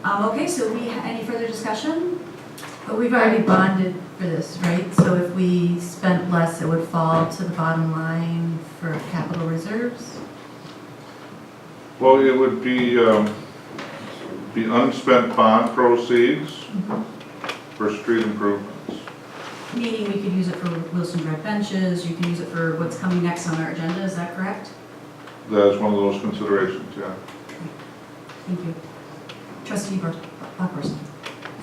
Okay, so any further discussion? But we've already bonded for this, right? So if we spent less, it would fall to the bottom line for capital reserves? Well, it would be unspent bond proceeds for street improvements. Meaning we could use it for Wilson Drive benches, you can use it for what's coming next on our agenda, is that correct? That is one of those considerations, yeah. Thank you. Trustee Buckworth.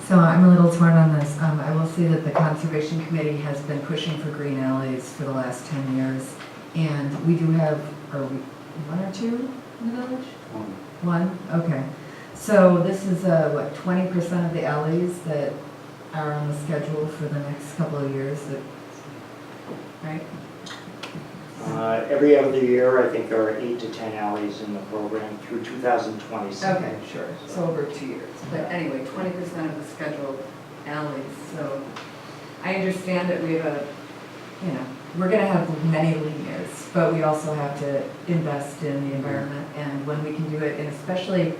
So I'm a little torn on this. I will say that the Conservation Committee has been pushing for green alleys for the last 10 years. And we do have, are we one or two in the village? One? Okay. So this is, what, 20% of the alleys that are on the schedule for the next couple of years, right? Every other year, I think there are 8 to 10 alleys in the program through 2027. Okay, sure. So over 2 years. But anyway, 20% of the scheduled alleys. So I understand that we have a, you know, we're going to have many lean years, but we also have to invest in the environment. And when we can do it, and especially,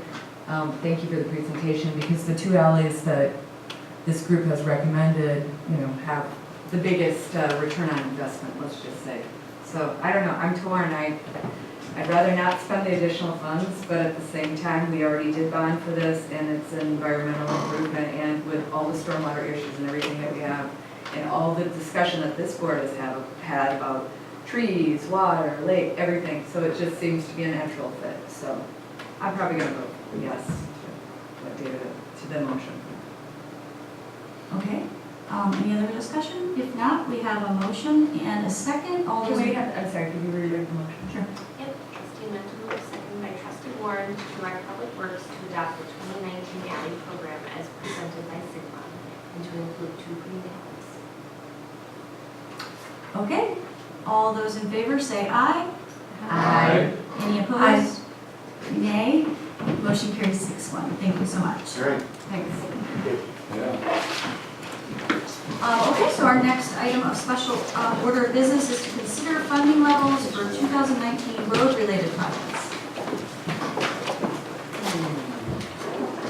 thank you for the presentation, because the 2 alleys that this group has recommended, you know, have the biggest return on investment, let's just say. So I don't know, I'm torn. I'd rather not spend the additional funds, but at the same time, we already did bond for this, and it's an environmental improvement, and with all the stormwater issues and everything that we have, and all the discussion that this board has had about trees, water, lake, everything, so it just seems to be a natural fit. So I'm probably gonna vote yes to the motion. Okay, any other discussion? If not, we have a motion and a second. All those. I'm sorry, could you reread the motion? Sure. Yep, trustee Mendenhall, second by trustee Warren, to direct Public Works to adopt the 2019 alley program as presented by Sigma and to include 2 green alleys. Okay, all those in favor say aye. Aye. Any opposed? Nay. Motion carries 6-1. Thank you so much. All right. Thanks. Yeah. Okay, so our next item of special order of business is to consider funding levels for 2019 road-related projects.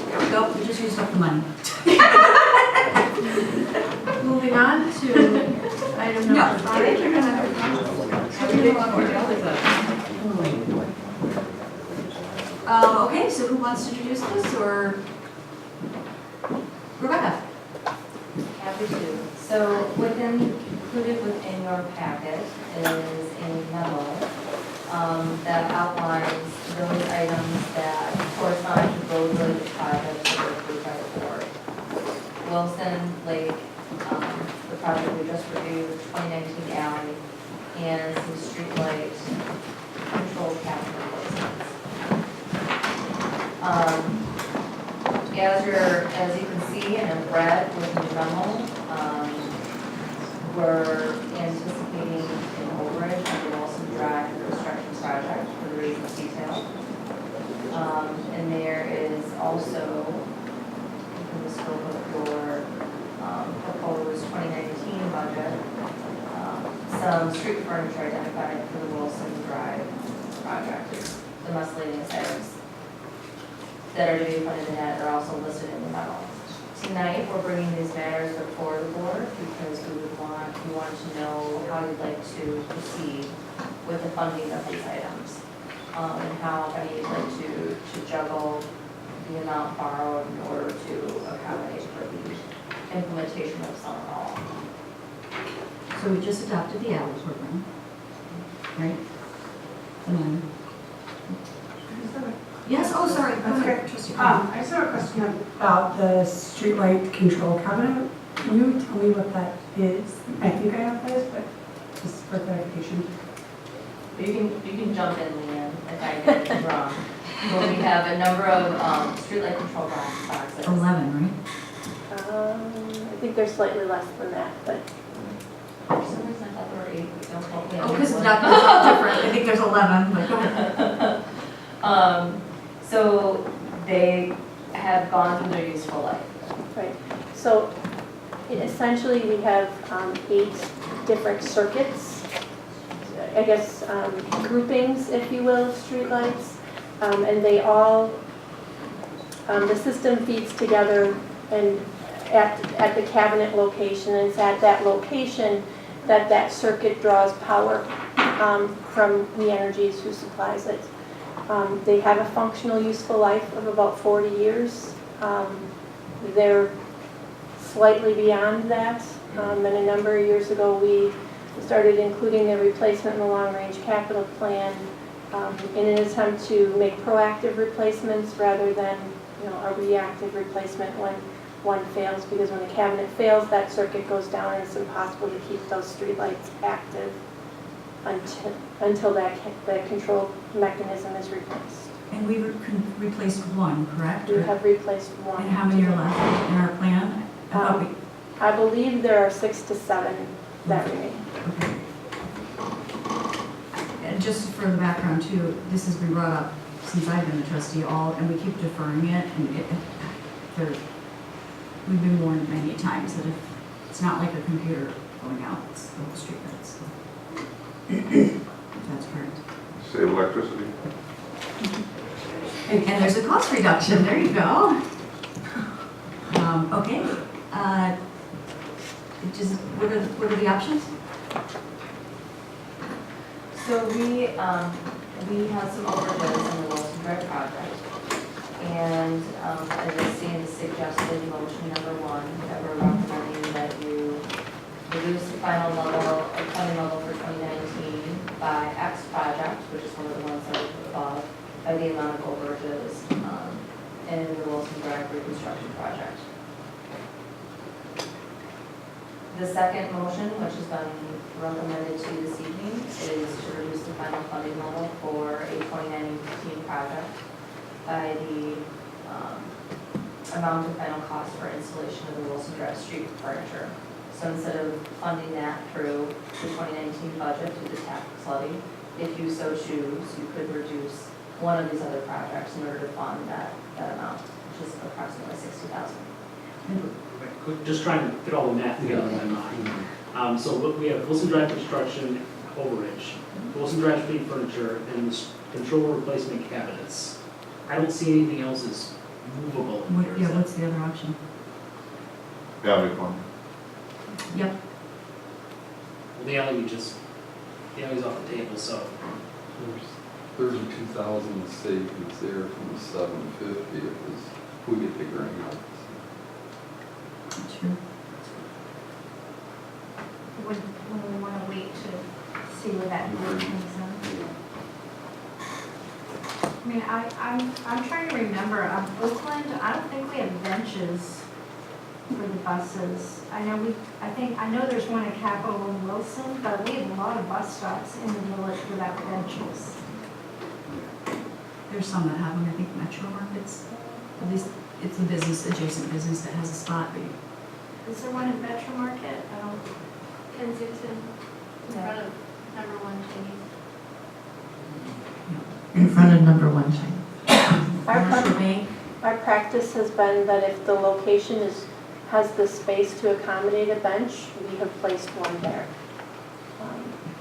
There we go, we just used up the money. Moving on to item No, number 5. I think you're gonna. Okay, so who wants to introduce this, or Rebecca? Happy to. So included within your packet is a memo that outlines those items that correspond to road-related projects that were approved by the board. Wilson Lake, the project we just reviewed, 2019 alley, and some streetlight control cabinet replacements. As you can see and have read with the memo, we're anticipating an overage on the Wilson Drive construction project for the reasons detailed. And there is also, in the scope of your proposed 2019 budget, some street furniture identified for the Wilson Drive project. The miscellaneous items that are to be funded in that are also listed in the memo. Tonight, we're bringing these matters before the board because we want to know how you'd like to proceed with the funding of these items. And how you'd like to juggle the amount borrowed in order to accommodate for the implementation of some or all. So we just adopted the alley program, right? And then, yes, oh, sorry. Go ahead, trustee. I just have a question about the streetlight control cabinet. Can you tell me what that is? I think I have this, but just for clarification. You can jump in, Leanne, if I get it wrong. But we have a number of streetlight control boxes. 11, right? I think they're slightly less than that, but For some reason, I thought there were 8, but don't quote me on Oh, because this it's one. not different. I think there's 11, but go ahead. So they have gone through their useful life. right. So essentially, we have 8 different circuits, I guess groupings, if you will, of streetlights, and they all The system feeds together and at the cabinet location, and it's at that location that that circuit draws power from the Energies who supplies it. They have a functional useful life of about 40 years. They're slightly beyond that, and a number of years ago we started including their replacement in the long-range capital plan in an attempt to make proactive replacements rather than a reactive replacement when one fails, because when the cabinet fails, that circuit goes down and it's impossible to keep those streetlights active until that control mechanism is replaced. And we replaced one, correct? We have replaced one. And how many are left in our plan? I believe there are 6 to 7 that remain. Okay. And just for the background too, this has been brought up since I've been a trustee and we keep deferring it, and we've been warned many times that if it's not like a computer going out, it's the whole street lights. That's correct. Save electricity. And there's a cost reduction, there you go. Okay, what are the options? So we have some overages in the Wilson Drive project. And as I see in the suggested motion number 1, that we're recommending that you reduce the final level, or funding level for 2019 by X project, which is one of the ones that are above, by the amount of overages in the Wilson Drive reconstruction project. The second motion, which has been recommended to you this evening, is to reduce the final funding level for a 2019 project by the amount of final cost for installation of the Wilson Drive street furniture. So instead of funding that through the 2019 budget through the tax levy, if you so choose, you could reduce one of these other projects in order to fund that amount, which is approximately $60,000. Just trying to get all the math together in my mind. So we have Wilson Drive construction overage, Wilson Drive street furniture, and the control replacement cabinets. I don't see anything else as movable in here. Yeah, what's the other option? Alley fund. Yep. Well, the alley's off the table, so. There's 32,000 savings there from the 750 if we get the grant. True. Would we want to wait to see where that number comes in? I mean, I'm trying to remember, Oakland, I don't think we have benches for the buses. I know there's one at Capitol and Wilson, but we have a lot of bus stops in the village without benches. There's some that have them, I think Metro Markets, at least it's a business, adjacent business that has a spot, but Is there one at Metro Market? I don't, Kensington, in front of number 1 Cheney. In front of number 1 China. Commercial Bank. Our practice has been that if the location has the space to accommodate a bench, we have placed one there.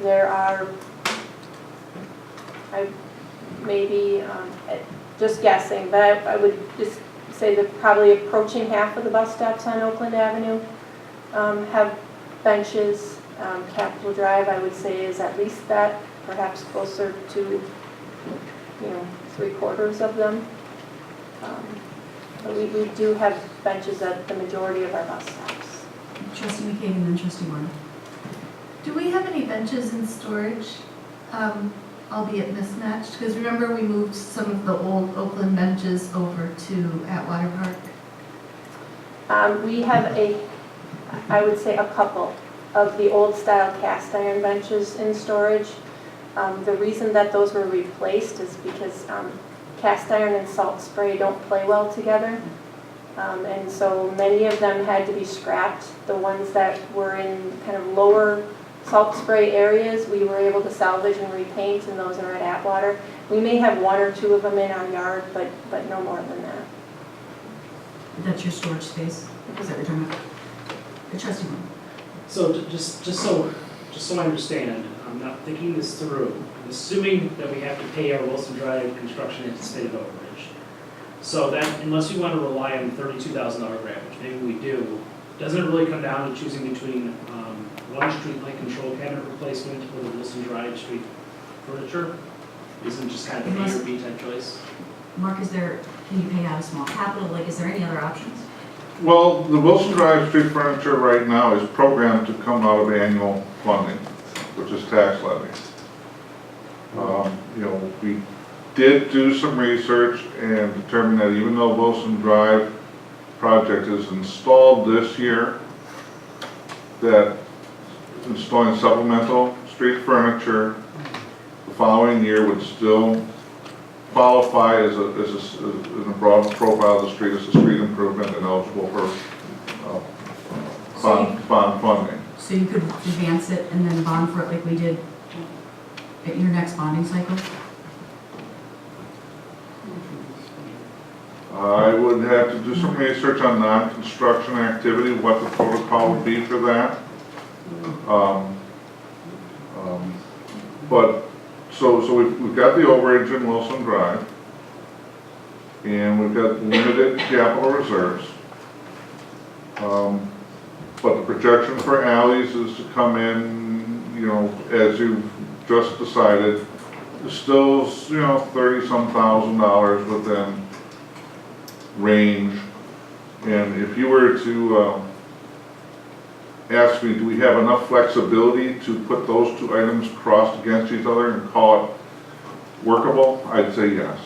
There are, just guessing, but I would just say that probably approaching half of the bus stops on Oakland Avenue have benches. Capitol Drive, I would say, is at least that, perhaps closer to 3/4 of them. But we do have benches at the majority of our bus stops. Trustee McCabe and then Trustee Warren. Do we have any benches in storage, albeit mismatched? Because remember we moved some of the old Oakland benches over to Atwater Park? We have I would say a couple of the old style cast iron benches in storage. The reason that those were replaced is because cast iron and salt spray don't play well together. And so many of them had to be scrapped. The ones that were in kind of lower salt spray areas, we were able to salvage and repaint, and those are at Atwater. We may have 1 or 2 of them in our yard, but no more than that. That's your storage space? Is that what you're talking about? Trustee Warren. So just so I understand, I'm not thinking this through. I'm assuming that we have to pay our Wilson Drive construction anticipated overage. So that, unless you want to rely on $32,000 grant, which maybe we do, doesn't it really come down to choosing between one street light control cabinet replacement or the Wilson Drive street furniture? Isn't it just kind of an A or B type choice? Mark, can you pay out a small capital, like, is there any other options? Well, the Wilson Drive street furniture right now is programmed to come out of annual funding, which is tax levy. You know, we did do some research and determined that even though Wilson Drive project is installed this year, that installing supplemental street furniture the following year would still qualify as in a broad profile of the street as a street improvement and eligible for bond funding. So you could advance it and then bond for it like we did at your next bonding cycle? I would have to do some research on non-construction activity, what the protocol would be for that. But, so we've got the overage in Wilson Drive, and we've got limited capital reserves. But the projection for alleys is to come in, you know, as you've just decided, is still, you know, 30-some thousand dollars within range. And if you were to ask me, do we have enough flexibility to put those two items crossed against each other and call it workable, I'd say yes.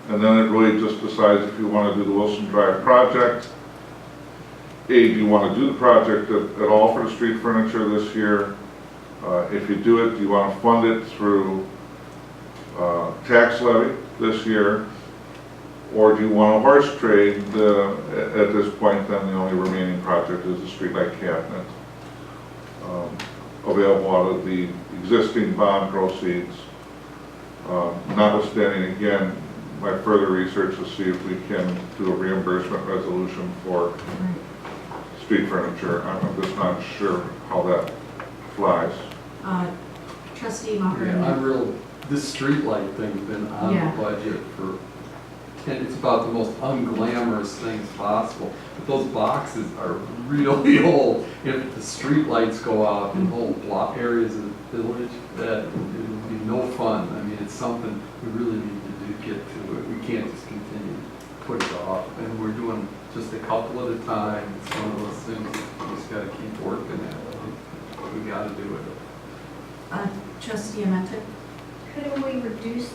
And then it really just decides if you want to do the Wilson Drive project. Do you want to do the project at all for the street furniture this year? If you do it, do you want to fund it through tax levy this year? Or do you want a horse trade? At this point, then the only remaining project is the streetlight cabinet, available out of the existing bond proceeds. Notwithstanding, again, my further research to see if we can do a reimbursement resolution for street furniture. I'm just not sure how that flies. Trustee Maher. Yeah, this streetlight thing's been on the budget for, and it's about the most unglamorous things possible. But those boxes are really old. If the streetlights go out in whole block areas of the village, that it would be no fun. I mean, it's something we really need to get to it. We can't just continue to put it off. And we're doing just a couple at a time. It's one of those things we just got to keep working at. We got to do it. Trustee Amenta? Couldn't we reduce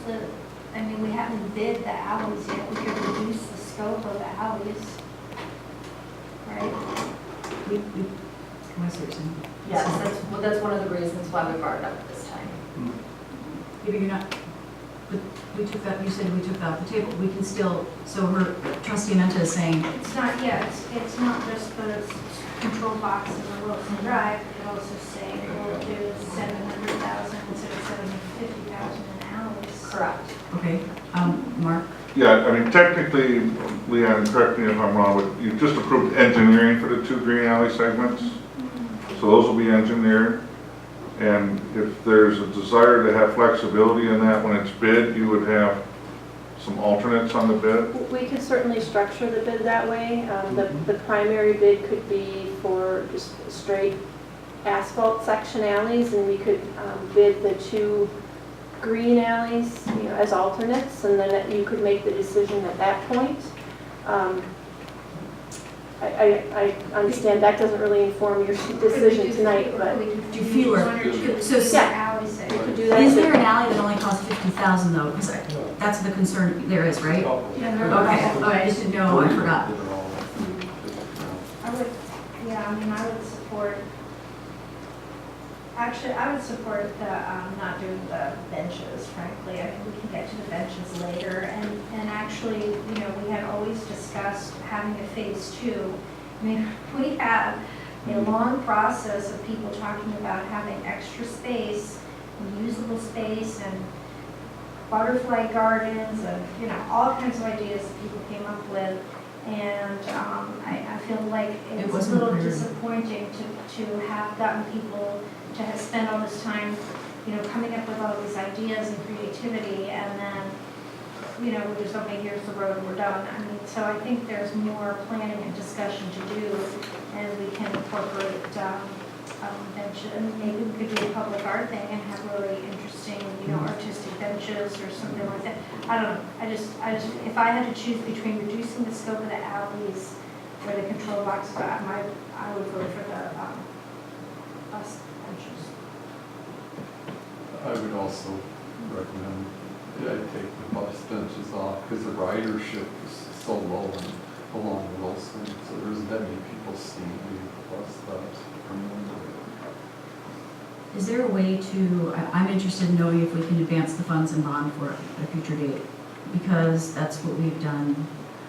I mean, we haven't bid the alleys yet, we could reduce the scope of the alleys, right? I see what you're saying. Yes, that's one of the reasons why we brought it up this time. Maybe you're not, but we took that, you said we took that off the table. We can still, so Trustee Amenta is saying. It's not, it's not just the control box in the Wilson Drive, it could also say we'll do 700,000 instead of 750,000 in alleys. Correct. Okay, Mark? Yeah, I mean, technically, Leanne, correct me if I'm wrong, but you just approved engineering for the two green alley segments. So those will be engineered. And if there's a desire to have flexibility in that when it's bid, you would have some alternates on the bid? We could certainly structure the bid that way. The primary bid could be for just straight asphalt section alleys, and we could bid the two green alleys, you know, as alternates, and then you could make the decision at that point. I understand that doesn't really inform your decision tonight, but do you feel so? Yeah, we could do that. Is there an alley that only costs $50,000 though? Because that's the concern. There is, right? Yeah, Okay. I just didn't know. I forgot. I would support. Actually, I would support the not doing the benches. Frankly, I think we can get to the benches later. And actually, you know, we had always discussed having a phase 2. I mean, we have a long process of people talking about having extra space, and usable space, and butterfly gardens, and you know, all kinds of ideas that people came up with. And I feel like it's a little disappointing to have gotten people to have spent all this time, you know, coming up with all these ideas and creativity, and then you know, we just, okay, here's the road, we're done. I mean, so I think there's more planning and discussion to do, and we can incorporate, benches, and maybe we could do a public art thing and have really interesting, you know, artistic benches or something like that. I don't know, I just, if I had to choose between reducing the scope of the alleys or the control boxes, I would vote for the, bus benches. I would also recommend, take the bus benches off, because the ridership is so low along Wilson, so there isn't that many people standing at the bus stops. Is there a way to, I'm interested in knowing if we can advance the funds and bond for a future date, because that's what we've done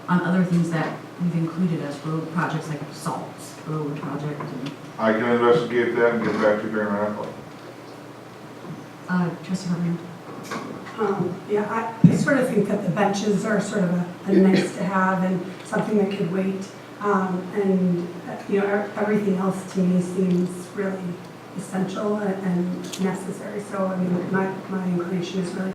on other things that we've included as road projects, like Salt's road project. And, I can investigate that and get back to you dramatically. Trustee Rubin? Yeah, I sort of think that the benches are sort of a nice to have and something that could wait. And, you know, everything else to me seems really essential and necessary. So, I mean, my inclination is really